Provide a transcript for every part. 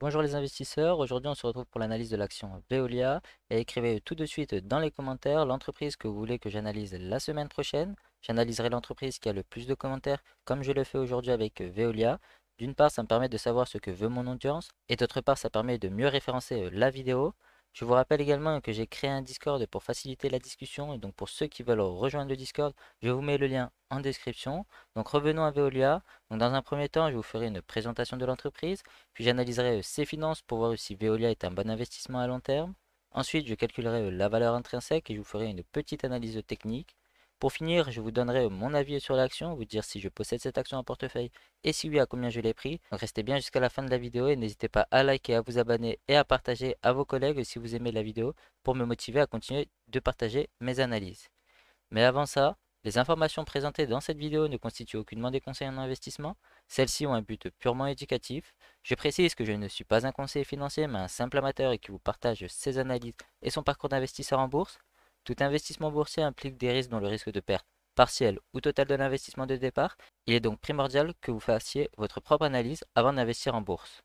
Bonjour les investisseurs, aujourd'hui on se retrouve pour l'analyse de l'action Veolia et écrivez tout de suite dans les commentaires l'entreprise que vous voulez que j'analyse la semaine prochaine. J'analyserai l'entreprise qui a le plus de commentaires comme je le fais aujourd'hui avec Veolia. D'une part ça me permet de savoir ce que veut mon audience et d'autre part ça permet de mieux référencer la vidéo. Je vous rappelle également que j'ai créé un Discord pour faciliter la discussion et donc pour ceux qui veulent rejoindre le Discord, je vous mets le lien en description. Donc revenons à Veolia. Donc dans un premier temps je vous ferai une présentation de l'entreprise. Puis j'analyserai ses finances pour voir si Veolia est un bon investissement à long terme. Ensuite, je calculerai la valeur intrinsèque et je vous ferai une petite analyse technique. Pour finir, je vous donnerai mon avis sur l'action, vous dire si je possède cette action en portefeuille et si oui, à combien je l'ai pris. Donc restez bien jusqu'à la fin de la vidéo et n'hésitez pas à liker, à vous abonner et à partager à vos collègues si vous aimez la vidéo pour me motiver à continuer de partager mes analyses. Mais avant ça, les informations présentées dans cette vidéo ne constituent aucunement des conseils en investissement. Celles-ci ont un but purement éducatif. Je précise que je ne suis pas un conseiller financier, mais un simple amateur et qui vous partage ses analyses et son parcours d'investisseur en bourse. Tout investissement boursier implique des risques dont le risque de perte partielle ou totale de l'investissement de départ. Il est donc primordial que vous fassiez votre propre analyse avant d'investir en bourse.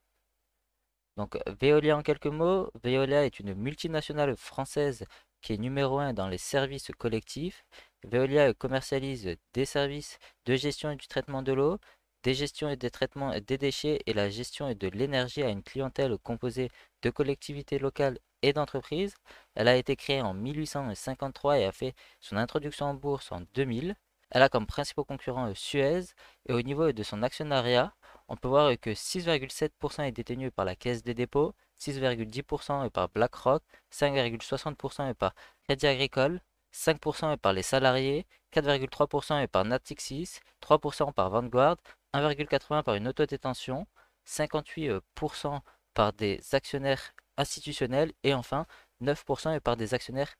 Donc Veolia en quelques mots, Veolia est une multinationale française qui est numéro un dans les services collectifs. Veolia commercialise des services de gestion et du traitement de l'eau, des gestions et des traitements des déchets et la gestion et de l'énergie à une clientèle composée de collectivités locales et d'entreprises. Elle a été créée en 1853 et a fait son introduction en bourse en 2000. Elle a comme principaux concurrents Suez et au niveau de son actionnariat, on peut voir que 6,7% est détenu par la Caisse des dépôts, 6,10% par BlackRock, 5,60% par Crédit Agricole, 5% par les salariés, 4,3% par Natixis, 3% par Vanguard, 1,80% par une autodétention, 58% par des actionnaires institutionnels et enfin 9% par des actionnaires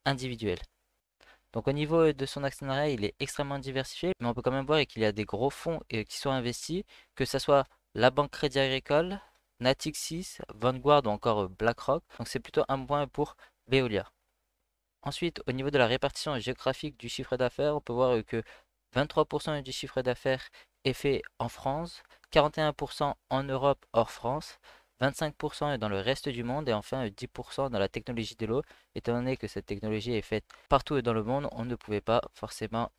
individuels. Donc au niveau de son actionnariat, il est extrêmement diversifié, mais on peut quand même voir qu'il y a des gros fonds qui sont investis, que ce soit la Banque Crédit Agricole, Natixis, Vanguard ou encore BlackRock. Donc c'est plutôt un point pour Veolia. Ensuite, au niveau de la répartition géographique du chiffre d'affaires, on peut voir que 23% du chiffre d'affaires est fait en France, 41% en Europe hors France, 25% est dans le reste du monde et enfin 10% dans la technologie de l'eau. Étant donné que cette technologie est faite partout dans le monde, on ne pouvait pas forcément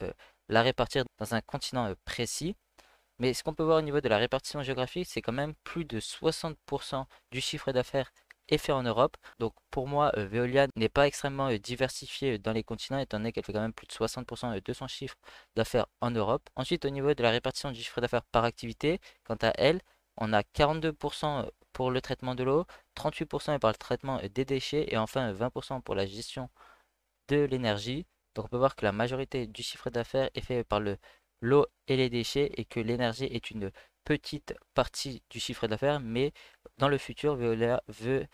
la répartir dans un continent précis. Mais ce qu'on peut voir au niveau de la répartition géographique, c'est quand même plus de 60% du chiffre d'affaires est fait en Europe. Donc pour moi, Veolia n'est pas extrêmement diversifiée dans les continents, étant donné qu'elle fait quand même plus de 60% de son chiffre d'affaires en Europe. Ensuite, au niveau de la répartition du chiffre d'affaires par activité, quant à elle, on a 42% pour le traitement de l'eau, 38% par le traitement des déchets et enfin 20% pour la gestion de l'énergie. Donc on peut voir que la majorité du chiffre d'affaires est fait par l'eau et les déchets et que l'énergie est une petite partie du chiffre d'affaires, mais dans le futur, Veolia veut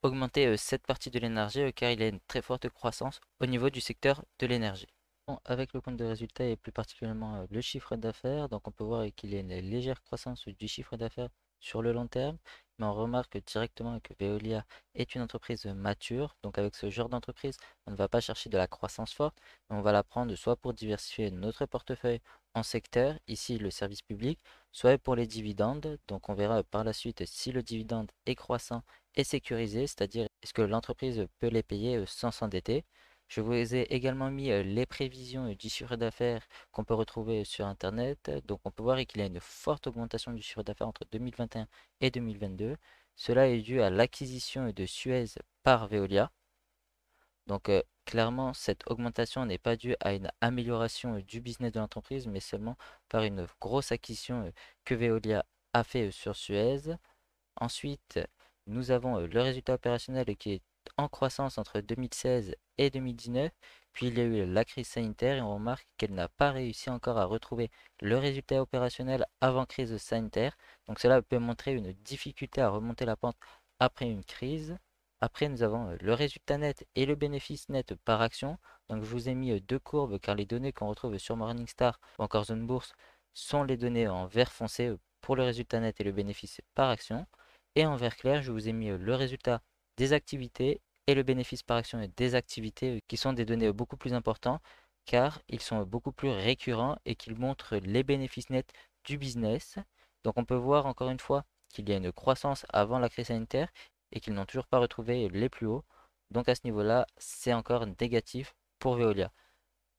augmenter cette partie de l'énergie car il y a une très forte croissance au niveau du secteur de l'énergie. Bon, avec le compte de résultat et plus particulièrement le chiffre d'affaires, donc on peut voir qu'il y a une légère croissance du chiffre d'affaires sur le long terme, mais on remarque directement que Veolia est une entreprise mature. Donc avec ce genre d'entreprise, on ne va pas chercher de la croissance forte, mais on va la prendre soit pour diversifier notre portefeuille en secteur, ici le service public, soit pour les dividendes. Donc on verra par la suite si le dividende est croissant et sécurisé, c'est-à-dire est-ce que l'entreprise peut les payer sans s'endetter. Je vous ai également mis les prévisions du chiffre d'affaires qu'on peut retrouver sur Internet. Donc on peut voir qu'il y a une forte augmentation du chiffre d'affaires entre 2021 et 2022. Cela est dû à l'acquisition de Suez par Veolia. Donc clairement, cette augmentation n'est pas due à une amélioration du business de l'entreprise, mais seulement par une grosse acquisition que Veolia a fait sur Suez. Ensuite, nous avons le résultat opérationnel qui est en croissance entre 2016 et 2019. Puis il y a eu la crise sanitaire et on remarque qu'elle n'a pas réussi encore à retrouver le résultat opérationnel avant crise sanitaire. Donc cela peut montrer une difficulté à remonter la pente après une crise. Après, nous avons le résultat net et le bénéfice net par action. Donc je vous ai mis deux courbes car les données qu'on retrouve sur Morningstar ou encore Zone Bourse sont les données en vert foncé pour le résultat net et le bénéfice par action. Et en vert clair, je vous ai mis le résultat des activités et le bénéfice par action des activités qui sont des données beaucoup plus importantes car ils sont beaucoup plus récurrents et qu'ils montrent les bénéfices nets du business. Donc on peut voir encore une fois qu'il y a une croissance avant la crise sanitaire et qu'ils n'ont toujours pas retrouvé les plus hauts. Donc à ce niveau-là, c'est encore négatif pour Veolia.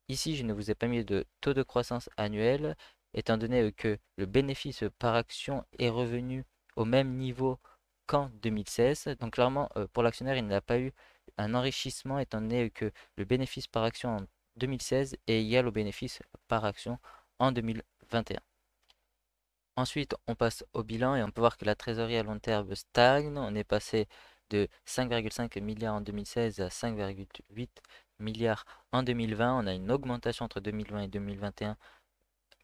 Ici, je ne vous ai pas mis de taux de croissance annuel, étant donné que le bénéfice par action est revenu au même niveau qu'en 2016. Donc clairement, pour l'actionnaire, il n'a pas eu un enrichissement, étant donné que le bénéfice par action en 2016 est égal au bénéfice par action en 2021. Ensuite, on passe au bilan et on peut voir que la trésorerie à long terme stagne. On est passé de 5,5 milliards en 2016 à 5,8 milliards en 2020. On a une augmentation entre 2020 et 2021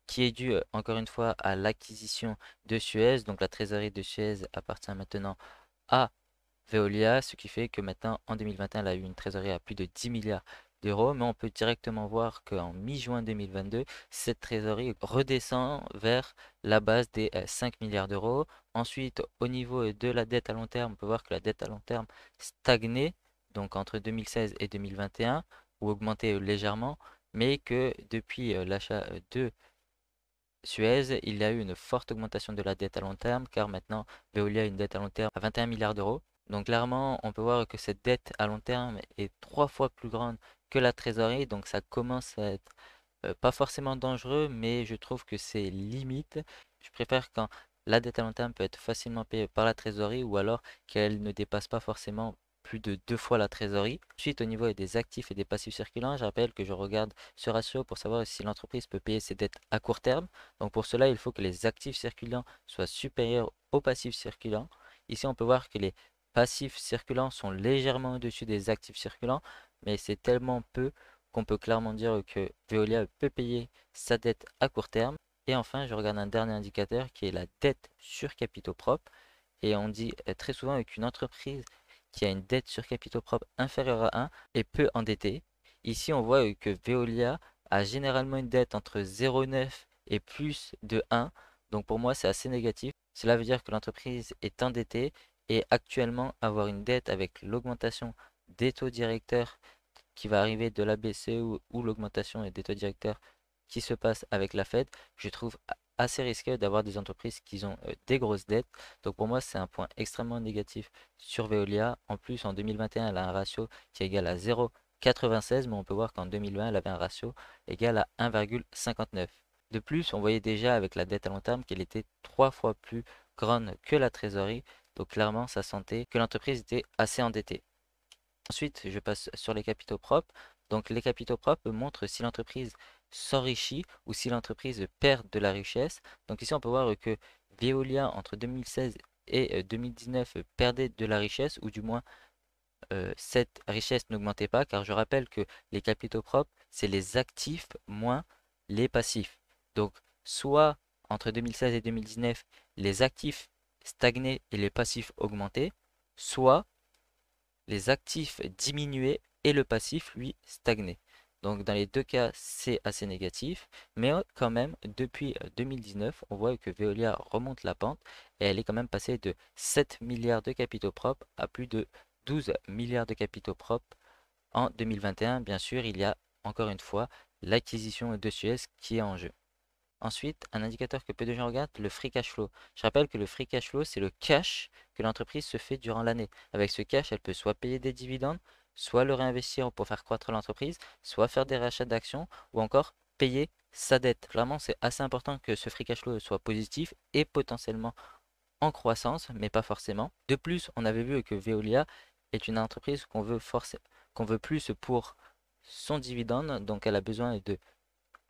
qui est due encore une fois à l'acquisition de Suez. Donc la trésorerie de Suez appartient maintenant à Veolia, ce qui fait que maintenant en 2021, elle a eu une trésorerie à plus de 10 milliards d'euros, mais on peut directement voir qu'en mi-juin 2022, cette trésorerie redescend vers la base des 5 milliards d'euros. Ensuite, au niveau de la dette à long terme, on peut voir que la dette à long terme stagnait, donc entre 2016 et 2021, ou augmentait légèrement, mais que depuis l'achat de Suez, il y a eu une forte augmentation de la dette à long terme, car maintenant Veolia a une dette à long terme à 21 milliards d'euros. Donc clairement, on peut voir que cette dette à long terme est 3 fois plus grande que la trésorerie, donc ça commence à être pas forcément dangereux, mais je trouve que c'est limite. Je préfère quand la dette à long terme peut être facilement payée par la trésorerie ou alors qu'elle ne dépasse pas forcément plus de 2 fois la trésorerie. Ensuite, au niveau des actifs et des passifs circulants, je rappelle que je regarde ce ratio pour savoir si l'entreprise peut payer ses dettes à court terme. Donc pour cela, il faut que les actifs circulants soient supérieurs aux passifs circulants. Ici, on peut voir que les passifs circulants sont légèrement au-dessus des actifs circulants, mais c'est tellement peu qu'on peut clairement dire que Veolia peut payer sa dette à court terme. Et enfin, je regarde un dernier indicateur qui est la dette sur capitaux propres. Et on dit très souvent qu'une entreprise qui a une dette sur capitaux propres inférieure à 1 est peu endettée. Ici, on voit que Veolia a généralement une dette entre 0,9 et plus de 1. Donc pour moi, c'est assez négatif. Cela veut dire que l'entreprise est endettée et actuellement avoir une dette avec l'augmentation des taux directeurs qui va arriver de la BCE ou l'augmentation des taux directeurs qui se passe avec la Fed, je trouve assez risqué d'avoir des entreprises qui ont des grosses dettes. Donc pour moi, c'est un point extrêmement négatif sur Veolia. En plus, en 2021, elle a un ratio qui est égal à 0,96, mais on peut voir qu'en 2020, elle avait un ratio égal à 1,59. De plus, on voyait déjà avec la dette à long terme qu'elle était 3 fois plus grande que la trésorerie. Donc clairement, ça sentait que l'entreprise était assez endettée. Ensuite, je passe sur les capitaux propres. Donc, les capitaux propres montrent si l'entreprise s'enrichit ou si l'entreprise perd de la richesse. Donc, ici, on peut voir que Veolia, entre 2016 et 2019, perdait de la richesse, ou du moins, cette richesse n'augmentait pas, car je rappelle que les capitaux propres, c'est les actifs moins les passifs. Donc, soit entre 2016 et 2019, les actifs stagnaient et les passifs augmentaient, soit les actifs diminuaient et le passif, lui, stagnait. Donc dans les deux cas, c'est assez négatif, mais quand même, depuis 2019, on voit que Veolia remonte la pente et elle est quand même passée de 7 milliards de capitaux propres à plus de 12 milliards de capitaux propres en 2021. Bien sûr, il y a encore une fois l'acquisition de Suez qui est en jeu. Ensuite, un indicateur que peu de gens regardent, le free cash flow. Je rappelle que le free cash flow, c'est le cash que l'entreprise se fait durant l'année. Avec ce cash, elle peut soit payer des dividendes, soit le réinvestir pour faire croître l'entreprise, soit faire des rachats d'actions, ou encore payer sa dette. Vraiment, c'est assez important que ce free cash flow soit positif et potentiellement en croissance, mais pas forcément. De plus, on avait vu que Veolia est une entreprise qu'on veut plus pour son dividende, donc elle a besoin de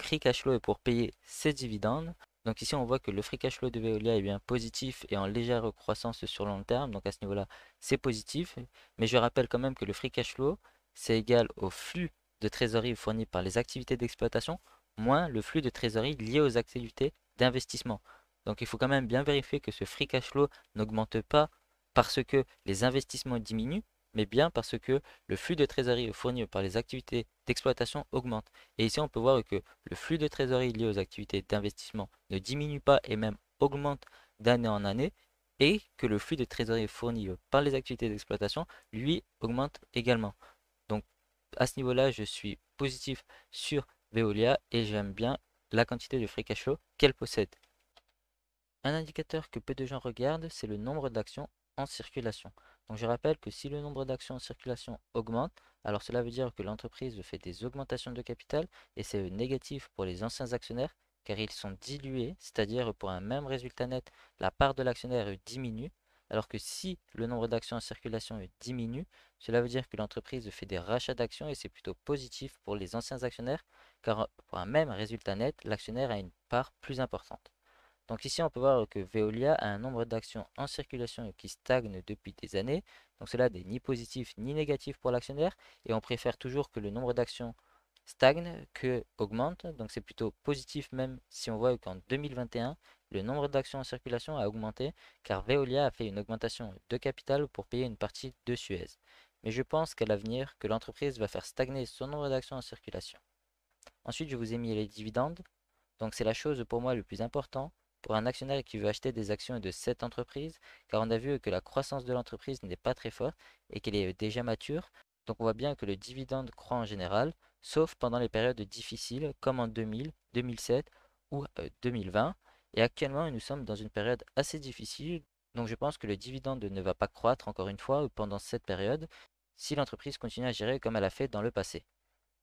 free cash flow est pour payer ses dividendes. Donc ici, on voit que le free cash flow de Veolia est bien positif et en légère croissance sur le long terme. Donc à ce niveau-là, c'est positif. Mais je rappelle quand même que le free cash flow, c'est égal au flux de trésorerie fourni par les activités d'exploitation moins le flux de trésorerie lié aux activités d'investissement. Donc il faut quand même bien vérifier que ce free cash flow n'augmente pas parce que les investissements diminuent, mais bien parce que le flux de trésorerie fourni par les activités d'exploitation augmente. Et ici, on peut voir que le flux de trésorerie lié aux activités d'investissement ne diminue pas et même augmente d'année en année, et que le flux de trésorerie fourni par les activités d'exploitation, lui, augmente également. Donc, à ce niveau-là, je suis positif sur Veolia et j'aime bien la quantité de free cash flow qu'elle possède. Un indicateur que peu de gens regardent, c'est le nombre d'actions en circulation. Donc je rappelle que si le nombre d'actions en circulation augmente, alors cela veut dire que l'entreprise fait des augmentations de capital et c'est négatif pour les anciens actionnaires car ils sont dilués, c'est-à-dire pour un même résultat net, la part de l'actionnaire diminue, alors que si le nombre d'actions en circulation diminue, cela veut dire que l'entreprise fait des rachats d'actions et c'est plutôt positif pour les anciens actionnaires car pour un même résultat net, l'actionnaire a une part plus importante. Donc ici, on peut voir que Veolia a un nombre d'actions en circulation qui stagne depuis des années. Donc cela n'est ni positif ni négatif pour l'actionnaire. Et on préfère toujours que le nombre d'actions stagne que augmente. Donc c'est plutôt positif même si on voit qu'en 2021, le nombre d'actions en circulation a augmenté car Veolia a fait une augmentation de capital pour payer une partie de Suez. Mais je pense qu'à l'avenir, que l'entreprise va faire stagner son nombre d'actions en circulation. Ensuite, je vous ai mis les dividendes. Donc c'est la chose pour moi le plus important pour un actionnaire qui veut acheter des actions de cette entreprise, car on a vu que la croissance de l'entreprise n'est pas très forte et qu'elle est déjà mature. Donc on voit bien que le dividende croît en général, sauf pendant les périodes difficiles comme en 2000, 2007 ou 2020. Et actuellement, nous sommes dans une période assez difficile, donc je pense que le dividende ne va pas croître encore une fois pendant cette période si l'entreprise continue à gérer comme elle a fait dans le passé.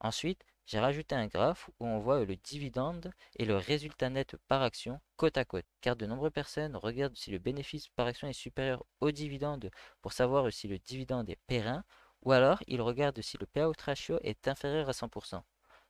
Ensuite, j'ai rajouté un graphe où on voit le dividende et le résultat net par action côte à côte, car de nombreuses personnes regardent si le bénéfice par action est supérieur au dividende pour savoir si le dividende est périn, ou alors ils regardent si le payout ratio est inférieur à 100%.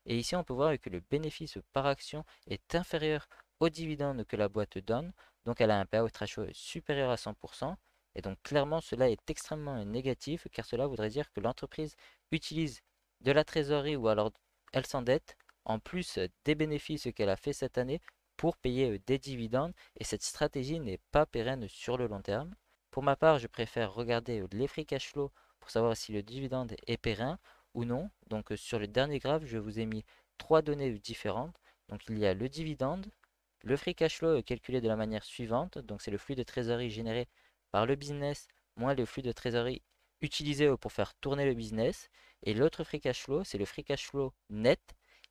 Et ici, on peut voir que le bénéfice par action est inférieur au dividende que la boîte donne, donc elle a un payout ratio supérieur à 100%, et donc clairement cela est extrêmement négatif, car cela voudrait dire que l'entreprise utilise de la trésorerie ou alors elle s'endette, en plus des bénéfices qu'elle a fait cette année pour payer des dividendes et cette stratégie n'est pas pérenne sur le long terme. Pour ma part, je préfère regarder les free cash flow pour savoir si le dividende est périn ou non. Donc sur le dernier graphe, je vous ai mis trois données différentes. Donc il y a le dividende, le free cash flow est calculé de la manière suivante. Donc c'est le flux de trésorerie généré par le business moins le flux de trésorerie utilisé pour faire tourner le business. Et l'autre free cash flow, c'est le free cash flow net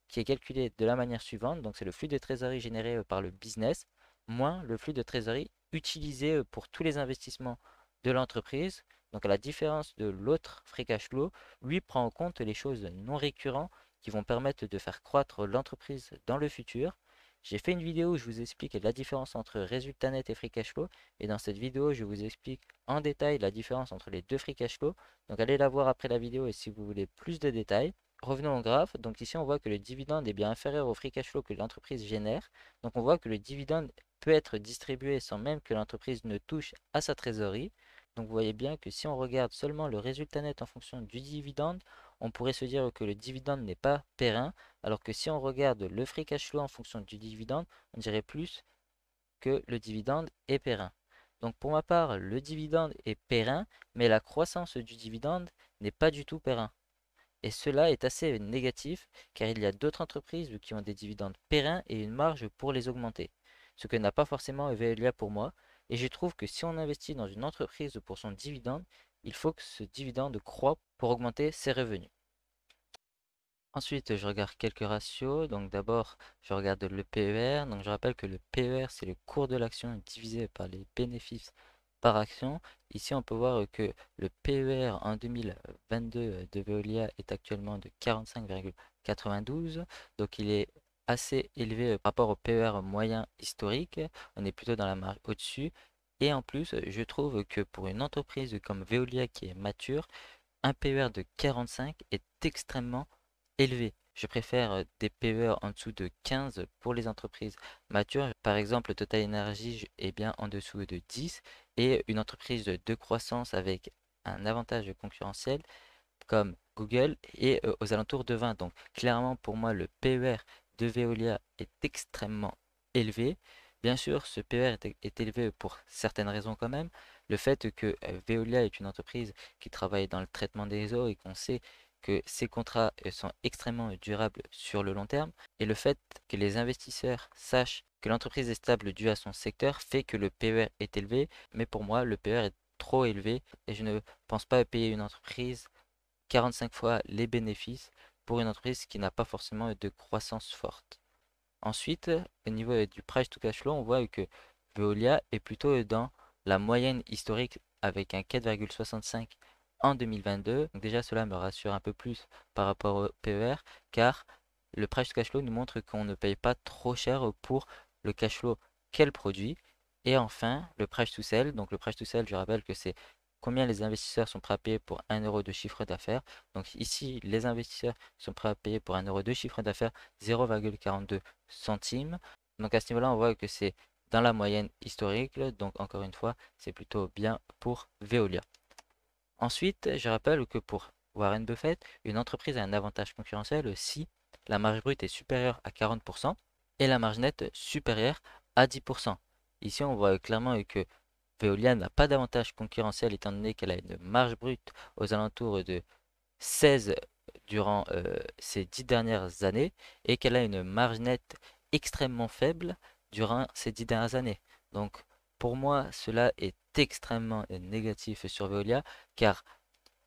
qui est calculé de la manière suivante. Donc, c'est le flux de trésorerie généré par le business moins le flux de trésorerie utilisé pour tous les investissements de l'entreprise. Donc, à la différence de l'autre free cash flow, lui prend en compte les choses non récurrentes qui vont permettre de faire croître l'entreprise dans le futur. J'ai fait une vidéo où je vous explique la différence entre résultat net et free cash flow. Et dans cette vidéo, je vous explique en détail la différence entre les deux free cash flow. Donc allez la voir après la vidéo et si vous voulez plus de détails. Revenons au graphe. Donc ici, on voit que le dividende est bien inférieur au free cash flow que l'entreprise génère. Donc on voit que le dividende peut être distribué sans même que l'entreprise ne touche à sa trésorerie. Donc vous voyez bien que si on regarde seulement le résultat net en fonction du dividende, on pourrait se dire que le dividende n'est pas périn, alors que si on regarde le free cash flow en fonction du dividende, on dirait plus que le dividende est périn. Donc pour ma part, le dividende est périn, mais la croissance du dividende n'est pas du tout périn. Et cela est assez négatif car il y a d'autres entreprises qui ont des dividendes périns et une marge pour les augmenter. Ce que n'a pas forcément Veolia pour moi. Et je trouve que si on investit dans une entreprise pour son dividende, il faut que ce dividende croît pour augmenter ses revenus. Ensuite, je regarde quelques ratios. Donc d'abord, je regarde le PER. Donc je rappelle que le PER, c'est le cours de l'action divisé par les bénéfices par action. Ici, on peut voir que le PER en 2022 de Veolia est actuellement de 45,92. Donc il est assez élevé par rapport au PER moyen historique. On est plutôt dans la marge au-dessus. Et en plus, je trouve que pour une entreprise comme Veolia qui est mature, un PER de 45 est extrêmement élevé. Je préfère des PER en dessous de 15 pour les entreprises matures. Par exemple, Total Energy est bien en dessous de 10 et une entreprise de croissance avec un avantage concurrentiel comme Google est aux alentours de 20. Donc clairement pour moi le PER de Veolia est extrêmement élevé. Bien sûr ce PER est élevé pour certaines raisons quand même. Le fait que Veolia est une entreprise qui travaille dans le traitement des eaux et qu'on sait que ces contrats sont extrêmement durables sur le long terme et le fait que les investisseurs sachent que l'entreprise est stable dû à son secteur fait que le PER est élevé, mais pour moi le PER est trop élevé et je ne pense pas payer une entreprise 45 fois les bénéfices pour une entreprise qui n'a pas forcément de croissance forte. Ensuite, au niveau du price to cash flow, on voit que Veolia est plutôt dans la moyenne historique avec un 4,65 en 2022. Donc déjà, cela me rassure un peu plus par rapport au PER, car le price to cash flow nous montre qu'on ne paye pas trop cher pour le cash flow qu'elle produit. Et enfin, le price to sell. Donc le price to sell, je rappelle que c'est combien les investisseurs sont prêts à payer pour 1 euro de chiffre d'affaires. Donc ici, les investisseurs sont prêts à payer pour 1 euro de chiffre d'affaires 0,42 centimes. Donc à ce niveau-là, on voit que c'est dans la moyenne historique. Donc encore une fois, c'est plutôt bien pour Veolia. Ensuite, je rappelle que pour Warren Buffett, une entreprise a un avantage concurrentiel si la marge brute est supérieure à 40% et la marge nette supérieure à 10%. Ici, on voit clairement que Veolia n'a pas d'avantage concurrentiel étant donné qu'elle a une marge brute aux alentours de 16 durant ces 10 dernières années et qu'elle a une marge nette extrêmement faible durant ces 10 dernières années. Donc pour moi, cela est extrêmement négatif sur Veolia car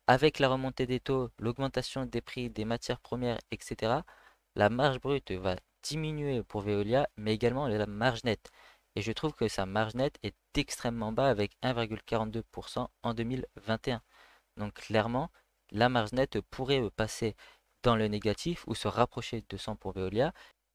avec la remontée des taux, l'augmentation des prix des matières premières, etc., la marge brute va diminuer pour Veolia, mais également la marge nette. Et je trouve que sa marge nette est extrêmement bas avec 1,42% en 2021. Donc clairement, la marge nette pourrait passer dans le négatif ou se rapprocher de 100 pour Veolia.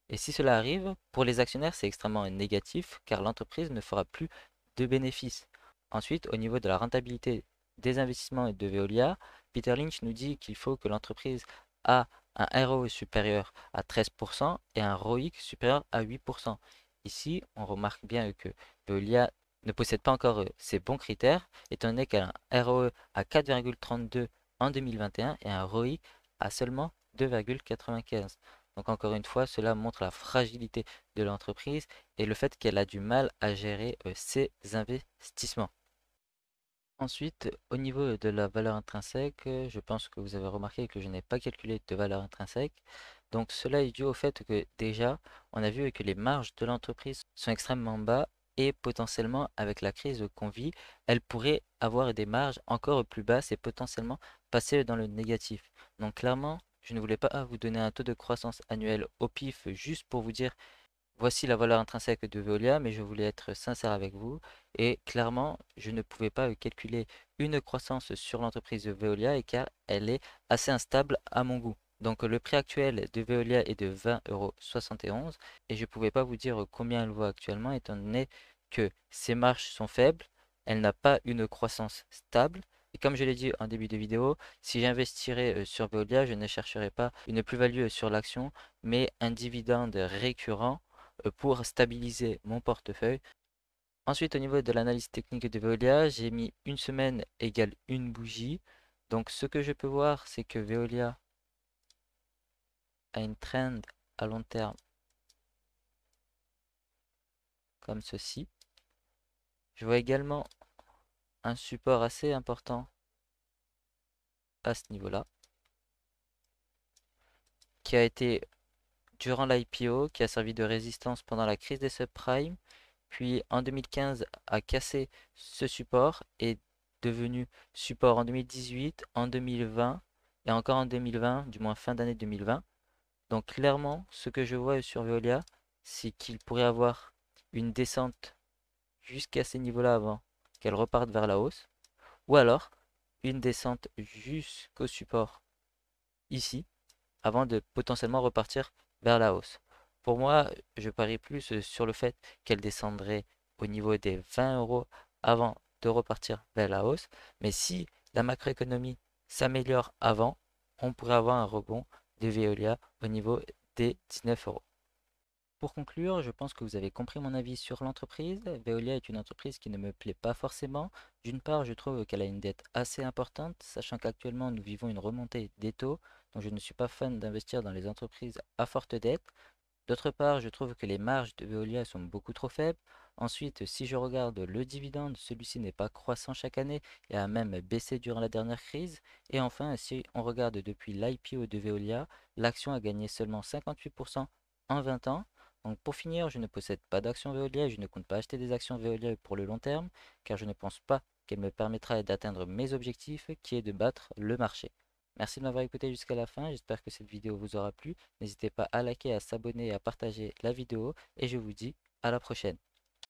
Et si cela arrive, pour les actionnaires, c'est extrêmement négatif car l'entreprise ne fera plus de bénéfices. Ensuite, au niveau de la rentabilité des investissements de Veolia, Peter Lynch nous dit qu'il faut que l'entreprise a un ROE supérieur à 13% et un ROIC supérieur à 8%. Ici, on remarque bien que Veolia ne possède pas encore ces bons critères, étant donné qu'elle a un ROE à 4,32 en 2021 et un ROIC à seulement 2,95. Donc encore une fois, cela montre la fragilité de l'entreprise et le fait qu'elle a du mal à gérer ses investissements. Ensuite, au niveau de la valeur intrinsèque, je pense que vous avez remarqué que je n'ai pas calculé de valeur intrinsèque. Donc cela est dû au fait que déjà, on a vu que les marges de l'entreprise sont extrêmement bas et potentiellement avec la crise qu'on vit, elle pourrait avoir des marges encore plus basses et potentiellement passer dans le négatif. Donc clairement, je ne voulais pas vous donner un taux de croissance annuel au pif juste pour vous dire voici la valeur intrinsèque de Veolia, mais je voulais être sincère avec vous. Et clairement, je ne pouvais pas calculer une croissance sur l'entreprise de Veolia et car elle est assez instable à mon goût. Donc le prix actuel de Veolia est de 20,71 € et je ne pouvais pas vous dire combien elle vaut actuellement étant donné que ses marges sont faibles, elle n'a pas une croissance stable. Et comme je l'ai dit en début de vidéo, si j'investirais sur Veolia, je ne chercherais pas une plus-value sur l'action, mais un dividende récurrent pour stabiliser mon portefeuille. Ensuite, au niveau de l'analyse technique de Veolia, j'ai mis une semaine égale une bougie. Donc, ce que je peux voir, c'est que Veolia a une trend à long terme comme ceci. Je vois également un support assez important à ce niveau-là, qui a été durant l'IPO, qui a servi de résistance pendant la crise des subprimes, puis en 2015 a cassé ce support et est devenu support en 2018, en 2020 et encore en 2020, du moins fin d'année 2020. Donc clairement, ce que je vois sur Veolia, c'est qu'il pourrait avoir une descente jusqu'à ces niveaux-là avant qu'elle reparte vers la hausse, ou alors une descente jusqu'au support ici, avant de potentiellement repartir vers la hausse. Pour moi, je parie plus sur le fait qu'elle descendrait au niveau des 20 € avant de repartir vers la hausse. Mais si la macroéconomie s'améliore avant, on pourrait avoir un rebond de Veolia au niveau des 19 €. Pour conclure, je pense que vous avez compris mon avis sur l'entreprise. Veolia est une entreprise qui ne me plaît pas forcément. D'une part, je trouve qu'elle a une dette assez importante, sachant qu'actuellement nous vivons une remontée des taux, donc je ne suis pas fan d'investir dans les entreprises à forte dette. D'autre part, je trouve que les marges de Veolia sont beaucoup trop faibles. Ensuite, si je regarde le dividende, celui-ci n'est pas croissant chaque année et a même baissé durant la dernière crise. Et enfin, si on regarde depuis l'IPO de Veolia, l'action a gagné seulement 58% en 20 ans. Donc pour finir, je ne possède pas d'actions Veolia et je ne compte pas acheter des actions Veolia pour le long terme, car je ne pense pas qu'elle me permettra d'atteindre mes objectifs, qui est de battre le marché. Merci de m'avoir écouté jusqu'à la fin, j'espère que cette vidéo vous aura plu. N'hésitez pas à liker, à s'abonner et à partager la vidéo et je vous dis à la prochaine.